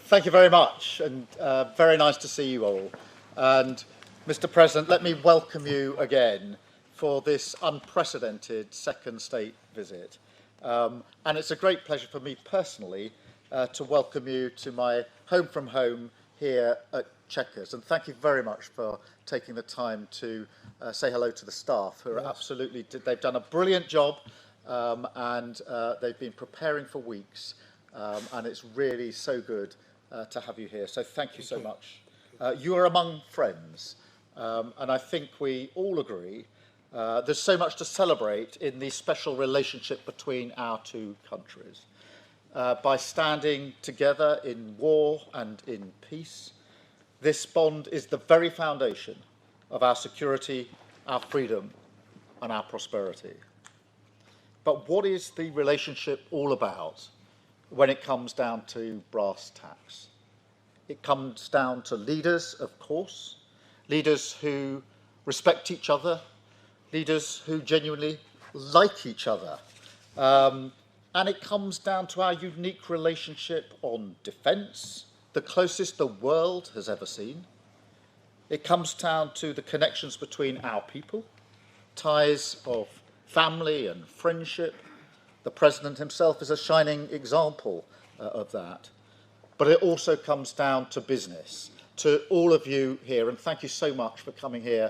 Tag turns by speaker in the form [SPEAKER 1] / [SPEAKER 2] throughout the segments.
[SPEAKER 1] Thank you very much, and very nice to see you all. And Mr. President, let me welcome you again for this unprecedented second state visit. And it's a great pleasure for me personally to welcome you to my home from home here at Chequers. And thank you very much for taking the time to say hello to the staff, who are absolutely, they've done a brilliant job, and they've been preparing for weeks. And it's really so good to have you here. So thank you so much. You are among friends, and I think we all agree there's so much to celebrate in the special relationship between our two countries. By standing together in war and in peace, this bond is the very foundation of our security, our freedom, and our prosperity. But what is the relationship all about when it comes down to brass tacks? It comes down to leaders, of course, leaders who respect each other, leaders who genuinely like each other. And it comes down to our unique relationship on defence, the closest the world has ever seen. It comes down to the connections between our people, ties of family and friendship. The President himself is a shining example of that. But it also comes down to business, to all of you here, and thank you so much for coming here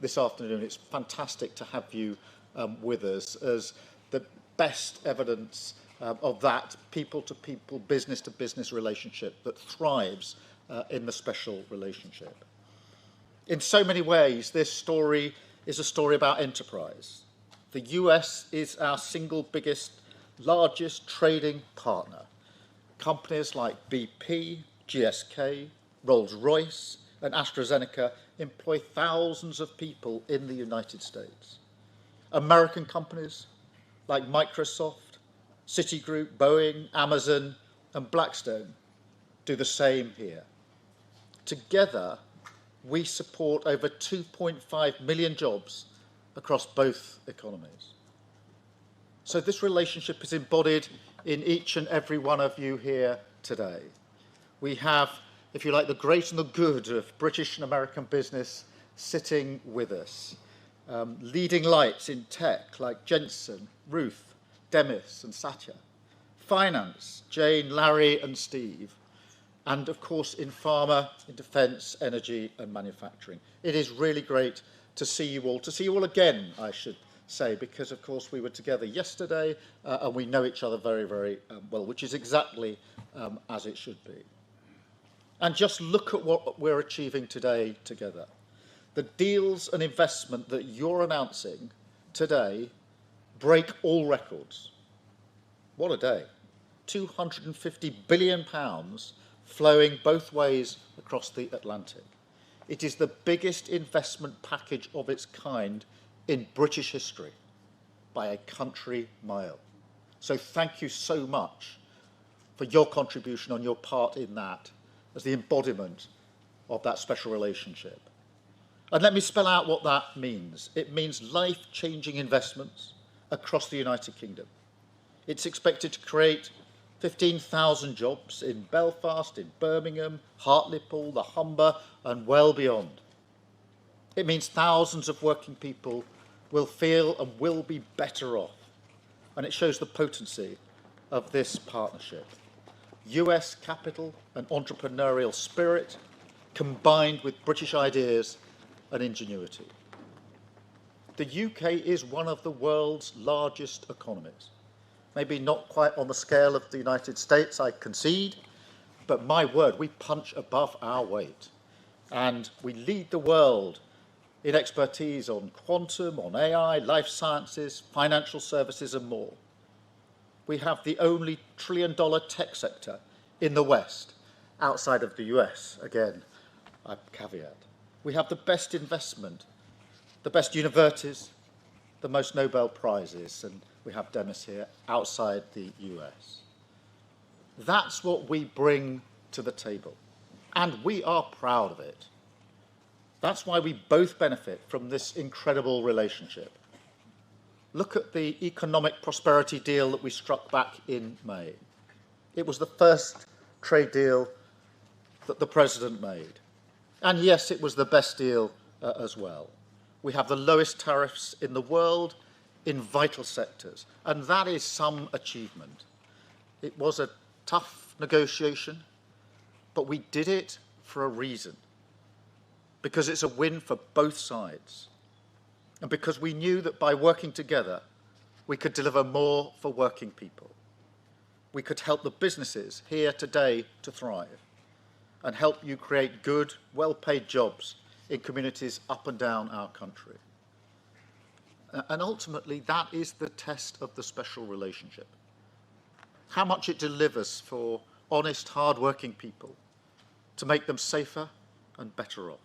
[SPEAKER 1] this afternoon. It's fantastic to have you with us as the best evidence of that people-to-people, business-to-business relationship that thrives in the special relationship. In so many ways, this story is a story about enterprise. The US is our single biggest, largest trading partner. Companies like BP, GSK, Rolls-Royce and AstraZeneca employ thousands of people in the United States. American companies like Microsoft, Citigroup, Boeing, Amazon and Blackstone do the same here. Together, we support over 2.5 million jobs across both economies. So this relationship is embodied in each and every one of you here today. We have, if you like, the great and the good of British and American business sitting with us. Leading lights in tech like Jensen, Ruth, Demis and Satya. Finance, Jane, Larry and Steve. And of course in pharma, in defence, energy and manufacturing. It is really great to see you all again, I should say, because of course we were together yesterday and we know each other very, very well, which is exactly as it should be. And just look at what we're achieving today together. The deals and investment that you're announcing today break all records. What a day. £250 billion flowing both ways across the Atlantic. It is the biggest investment package of its kind in British history by a country mile. So thank you so much for your contribution on your part in that as the embodiment of that special relationship. And let me spell out what that means. It means life-changing investments across the United Kingdom. It's expected to create 15,000 jobs in Belfast, in Birmingham, Hartlepool, the Humber and well beyond. It means thousands of working people will feel and will be better off. And it shows the potency of this partnership. US capital and entrepreneurial spirit combined with British ideas and ingenuity. The UK is one of the world's largest economies. Maybe not quite on the scale of the United States, I concede, but my word, we punch above our weight. And we lead the world in expertise on quantum, on AI, life sciences, financial services and more. We have the only trillion-dollar tech sector in the West, outside of the US, again, I caveat. We have the best investment, the best universities, the most Nobel Prizes, and we have Demis here, outside the US. That's what we bring to the table, and we are proud of it. That's why we both benefit from this incredible relationship. Look at the economic prosperity deal that we struck back in May. It was the first trade deal that the President made. And yes, it was the best deal as well. We have the lowest tariffs in the world in vital sectors, and that is some achievement. It was a tough negotiation, but we did it for a reason, because it's a win for both sides, and because we knew that by working together, we could deliver more for working people. We could help the businesses here today to thrive and help you create good, well-paid jobs in communities up and down our country. And ultimately, that is the test of the special relationship. How much it delivers for honest, hard-working people to make them safer and better off.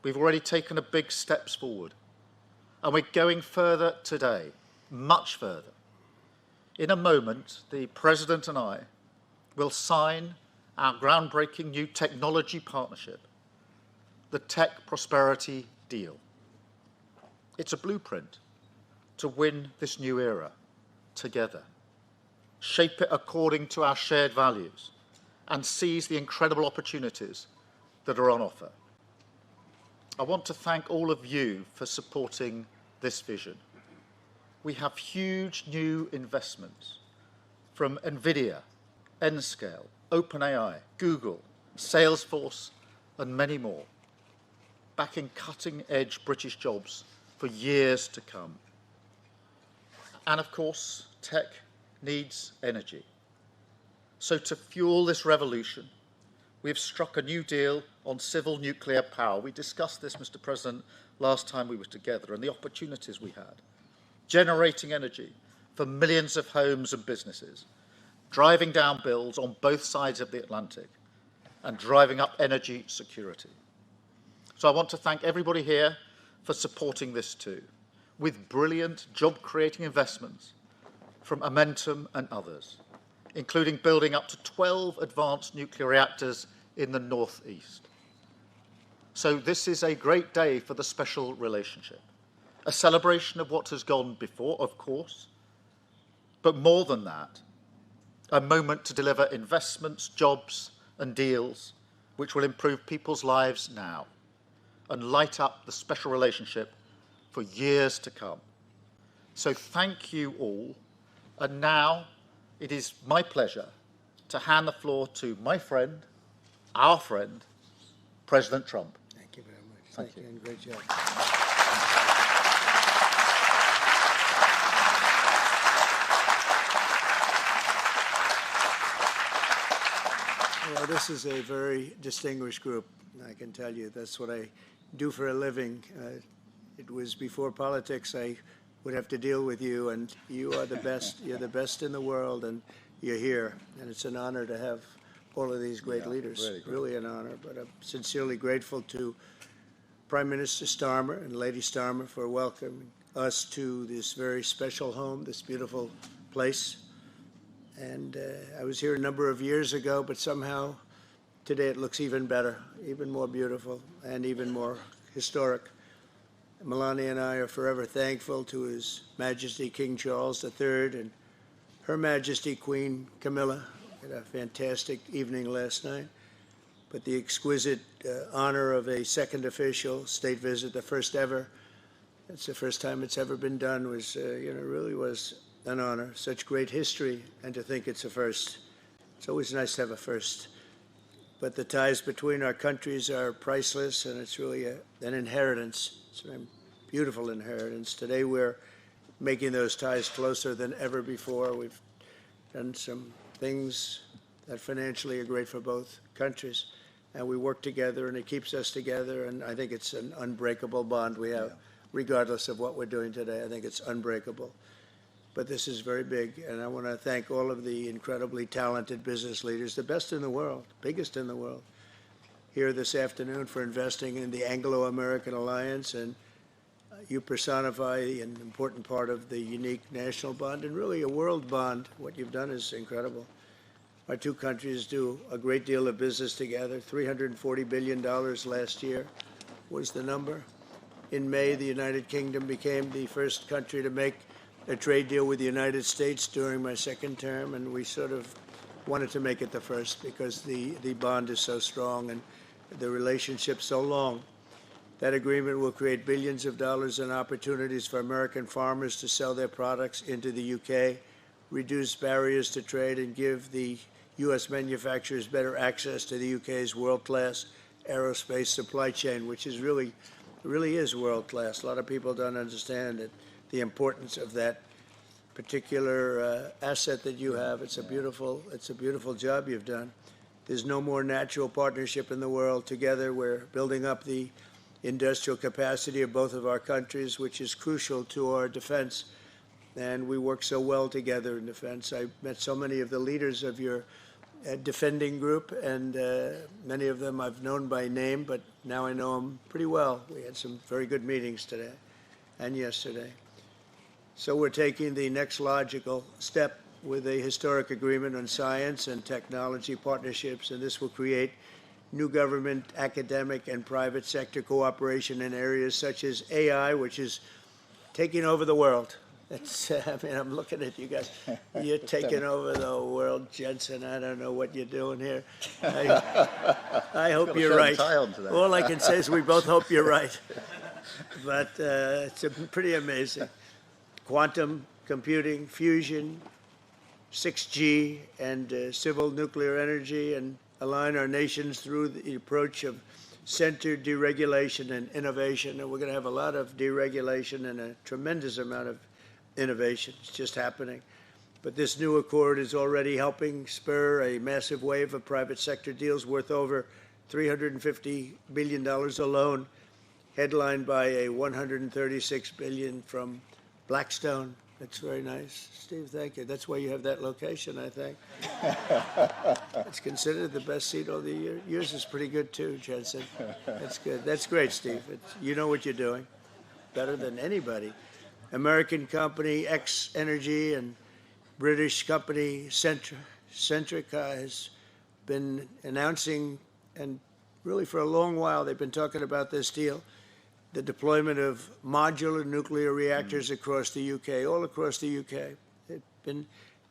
[SPEAKER 1] We've already taken a big steps forward, and we're going further today, much further. In a moment, the President and I will sign our groundbreaking new technology partnership, the Tech Prosperity Deal. It's a blueprint to win this new era together, shape it according to our shared values, and seize the incredible opportunities that are on offer. I want to thank all of you for supporting this vision. We have huge new investments from NVIDIA, Nscale, OpenAI, Google, Salesforce, and many more, backing cutting-edge British jobs for years to come. And of course, tech needs energy. So to fuel this revolution, we've struck a new deal on civil nuclear power. We discussed this, Mr. President, last time we were together, and the opportunities we had. Generating energy for millions of homes and businesses, driving down bills on both sides of the Atlantic, and driving up energy security. So I want to thank everybody here for supporting this too, with brilliant job-creating investments from Momentum and others, including building up to 12 advanced nuclear reactors in the northeast. So this is a great day for the special relationship, a celebration of what has gone before, of course, but more than that, a moment to deliver investments, jobs, and deals which will improve people's lives now and light up the special relationship for years to come. So thank you all. And now it is my pleasure to hand the floor to my friend, our friend, President Trump.
[SPEAKER 2] Thank you very much. Thank you, and great job. Well, this is a very distinguished group, I can tell you. That's what I do for a living. It was before politics. I would have to deal with you, and you are the best. You're the best in the world, and you're here. And it's an honor to have all of these great leaders. Really an honor. But I'm sincerely grateful to Prime Minister Starmer and Lady Starmer for welcoming us to this very special home, this beautiful place. And I was here a number of years ago, but somehow today it looks even better, even more beautiful, and even more historic. Melania and I are forever thankful to His Majesty King Charles III and Her Majesty Queen Camilla. We had a fantastic evening last night. But the exquisite honor of a second official state visit, the first ever, it's the first time it's ever been done, was, really was an honor. Such great history, and to think it's a first. It's always nice to have a first. But the ties between our countries are priceless, and it's really an inheritance. It's a beautiful inheritance. Today we're making those ties closer than ever before. We've done some things that financially are great for both countries, and we work together, and it keeps us together, and I think it's an unbreakable bond we have, regardless of what we're doing today. I think it's unbreakable. But this is very big, and I want to thank all of the incredibly talented business leaders, the best in the world, biggest in the world, here this afternoon for investing in the Anglo-American Alliance, and you personify an important part of the unique national bond and really a world bond. What you've done is incredible. Our two countries do a great deal of business together. $340 billion last year was the number. In May, the United Kingdom became the first country to make a trade deal with the United States during my second term, and we sort of wanted to make it the first because the bond is so strong and the relationship so long. That agreement will create billions of dollars in opportunities for American farmers to sell their products into the UK, reduce barriers to trade, and give the U.S. manufacturers better access to the UK's world-class aerospace supply chain, which is really is world-class. A lot of people don't understand it, the importance of that particular asset that you have. It's a beautiful job you've done. There's no more natural partnership in the world. Together, we're building up the industrial capacity of both of our countries, which is crucial to our defense. And we work so well together in defense. I met so many of the leaders of your defending group, and many of them I've known by name, but now I know them pretty well. We had some very good meetings today and yesterday. So we're taking the next logical step with a historic agreement on science and technology partnerships, and this will create new government, academic, and private sector cooperation in areas such as AI, which is taking over the world. I'm looking at you guys. You're taking over the world, Jensen. I don't know what you're doing here. I hope you're right. All I can say is we both hope you're right. But it's pretty amazing. Quantum computing, fusion, 6G, and civil nuclear energy, and align our nations through the approach of centered deregulation and innovation. And we're going to have a lot of deregulation and a tremendous amount of innovation. It's just happening. But this new accord is already helping spur a massive wave of private sector deals worth over $350 billion alone, headlined by a $136 billion from Blackstone. That's very nice. Steve, thank you. That's why you have that location, I think. It's considered the best seat of the year. Yours is pretty good too, Jensen. That's good. That's great, Steve. You know what you're doing better than anybody. American company X Energy and British company Centrica has been announcing, and really for a long while they've been talking about this deal, the deployment of modular nuclear reactors across the UK, all across the UK.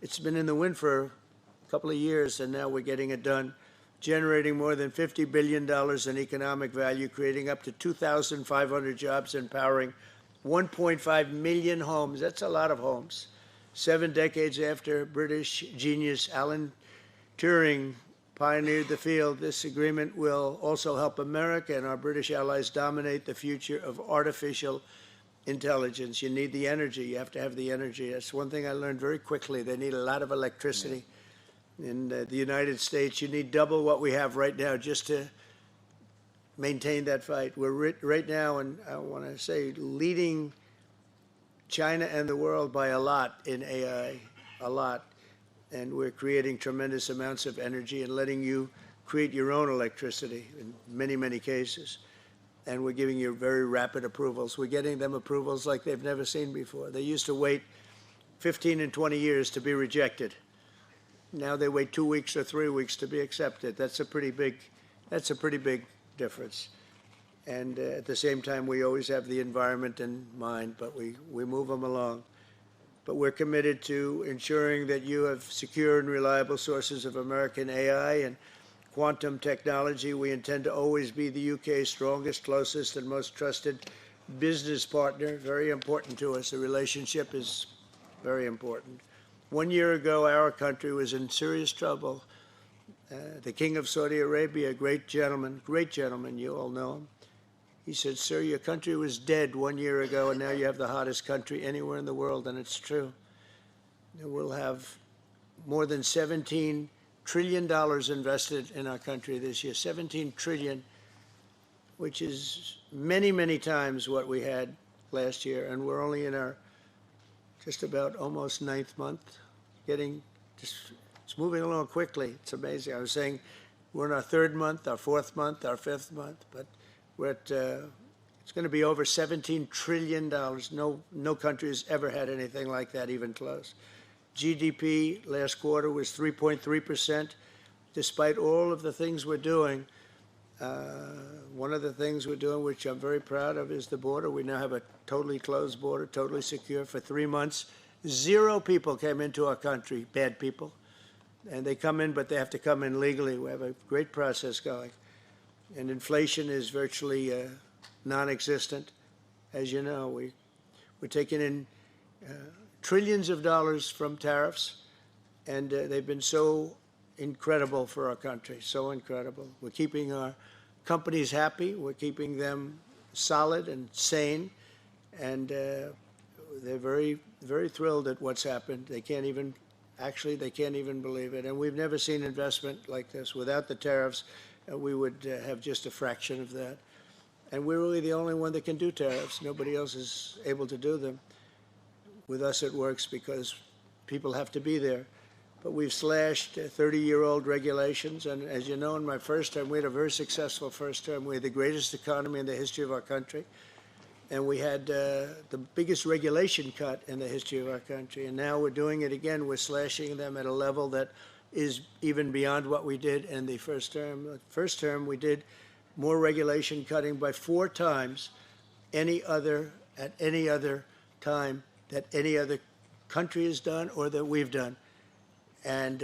[SPEAKER 2] It's been in the wind for a couple of years, and now we're getting it done, generating more than $50 billion in economic value, creating up to 2,500 jobs, and powering 1.5 million homes. That's a lot of homes. 7 decades after British genius Alan Turing pioneered the field, this agreement will also help America and our British allies dominate the future of artificial intelligence. You need the energy. You have to have the energy. That's one thing I learned very quickly. They need a lot of electricity. In the United States, you need double what we have right now just to maintain that fight. We're right now, and I want to say, leading China and the world by a lot in AI, a lot. And we're creating tremendous amounts of energy and letting you create your own electricity in many, many cases. And we're giving you very rapid approvals. We're getting them approvals like they've never seen before. They used to wait 15 and 20 years to be rejected. Now they wait 2 weeks or 3 weeks to be accepted. That's a pretty big difference. And at the same time, we always have the environment in mind, but we move them along. But we're committed to ensuring that you have secure and reliable sources of American AI and quantum technology. We intend to always be the UK's strongest, closest, and most trusted business partner. Very important to us. The relationship is very important. 1 year ago, our country was in serious trouble. The King of Saudi Arabia, a great gentleman, you all know him. He said, "Sir, your country was dead 1 year ago, and now you have the hottest country anywhere in the world," and it's true. We'll have more than $17 trillion invested in our country this year, 17 trillion, which is many, many times what we had last year, and we're only in our just about almost 9th month, it's moving along quickly. It's amazing. I was saying we're in our 3rd month, our 4th month, our 5th month, but we're at, it's going to be over $17 trillion. No country has ever had anything like that, even close. GDP last quarter was 3.3%. Despite all of the things we're doing, one of the things we're doing, which I'm very proud of, is the border. We now have a totally closed border, totally secure for 3 months. 0 people came into our country, bad people. And they come in, but they have to come in legally. We have a great process going. And inflation is virtually non-existent. As you know, we're taking in trillions of dollars from tariffs, and they've been so incredible for our country, so incredible. We're keeping our companies happy. We're keeping them solid and sane, and they're very, very thrilled at what's happened. They can't even believe it. And we've never seen investment like this. Without the tariffs, we would have just a fraction of that. And we're really the only one that can do tariffs. Nobody else is able to do them. With us, it works because people have to be there. But we've slashed 30-year-old regulations. And as you know, in my first term, we had a very successful first term. We had the greatest economy in the history of our country. And we had the biggest regulation cut in the history of our country. And now we're doing it again. We're slashing them at a level that is even beyond what we did in the first term. The first term, we did more regulation cutting by 4 times at any other time that any other country has done or that we've done. And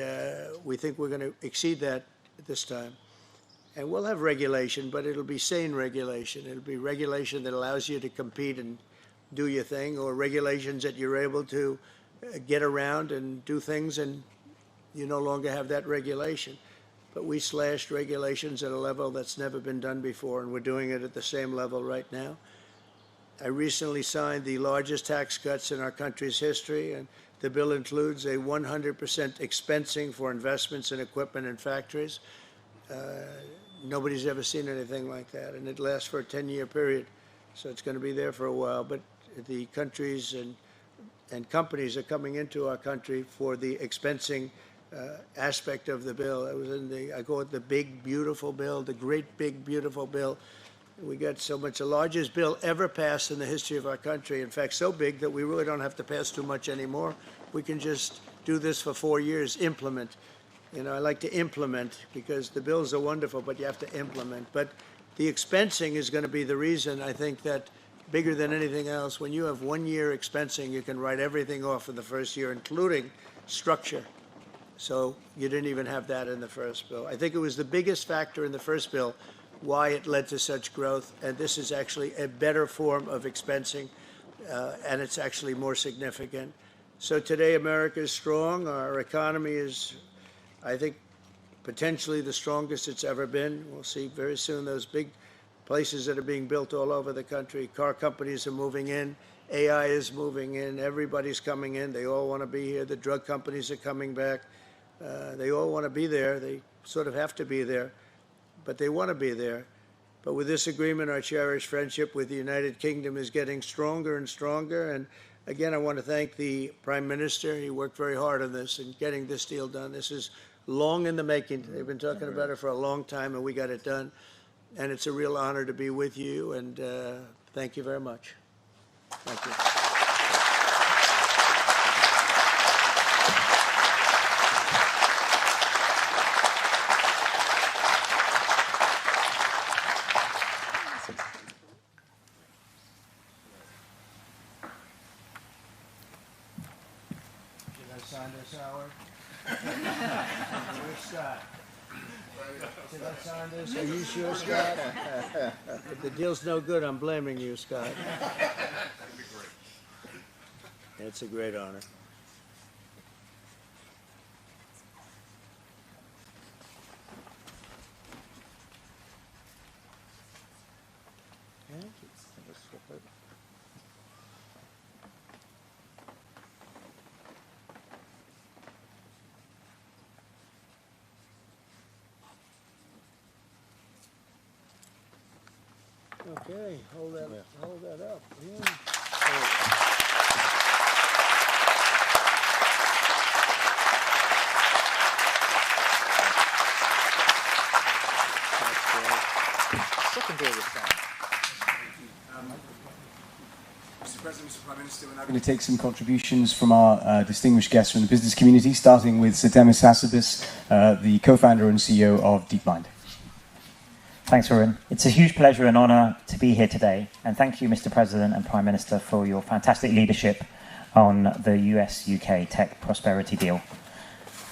[SPEAKER 2] we think we're going to exceed that this time. And we'll have regulation, but it'll be sane regulation. It'll be regulation that allows you to compete and do your thing, or regulations that you're able to get around and do things and you no longer have that regulation. But we slashed regulations at a level that's never been done before, and we're doing it at the same level right now. I recently signed the largest tax cuts in our country's history, and the bill includes a 100% expensing for investments in equipment and factories. Nobody's ever seen anything like that, and it lasts for a 10-year period, so it's going to be there for a while. But the countries and companies are coming into our country for the expensing aspect of the bill. It was in I call it the big, beautiful bill, the great, big, beautiful bill. We got so much, the largest bill ever passed in the history of our country. In fact, so big that we really don't have to pass too much anymore. We can just do this for 4 years, implement. You know, I like to implement because the bills are wonderful, but you have to implement. But the expensing is going to be the reason, I think, that bigger than anything else, when you have 1 year expensing, you can write everything off in the first year, including structure. So you didn't even have that in the first bill. I think it was the biggest factor in the first bill why it led to such growth. And this is actually a better form of expensing, and it's actually more significant. So today, America is strong. Our economy is, I think, potentially the strongest it's ever been. We'll see very soon those big places that are being built all over the country. Car companies are moving in. AI is moving in. Everybody's coming in. They all want to be here. The drug companies are coming back. They all want to be there. They sort of have to be there, but they want to be there. But with this agreement, our cherished friendship with the United Kingdom is getting stronger and stronger. And again, I want to thank the Prime Minister. He worked very hard on this and getting this deal done. This is long in the making. They've been talking about it for a long time, and we got it done. And it's a real honor to be with you, and thank you very much. Thank you. Sign this, Howard. Where's Scott? Did I sign this? Are you sure, Scott? If the deal's no good, I'm blaming you, Scott.
[SPEAKER 3] That'd be great.
[SPEAKER 2] It's a great honor. Thank you. Okay, hold that up. Yeah.
[SPEAKER 1] Second deal this time.
[SPEAKER 3] Mr. President, Mr. Prime Minister, we're now going to take some contributions from our distinguished guests from the business community, starting with Sir Demis Hassabis, the co-founder and CEO of DeepMind.
[SPEAKER 4] Thanks, Arun. It's a huge pleasure and honour to be here today, and thank you, Mr. President and Prime Minister, for your fantastic leadership on the US-UK tech prosperity deal.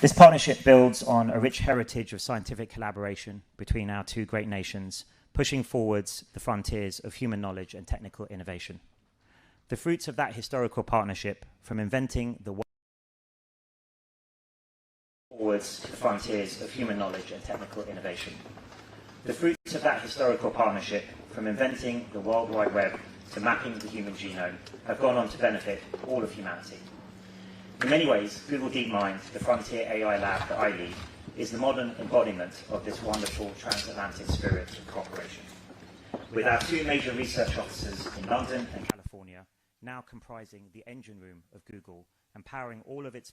[SPEAKER 4] This partnership builds on a rich heritage of scientific collaboration between our two great nations, pushing forwards the frontiers of human knowledge and technical innovation. The fruits of that historical partnership, from inventing the forwards the frontiers of human knowledge and technical innovation. The fruits of that historical partnership, from inventing the World Wide Web to mapping the human genome, have gone on to benefit all of humanity. In many ways, Google DeepMind, the frontier AI lab that I lead, is the modern embodiment of this wonderful transatlantic spirit of cooperation. With our two major research offices in London and California, now comprising the engine room of Google and powering all of its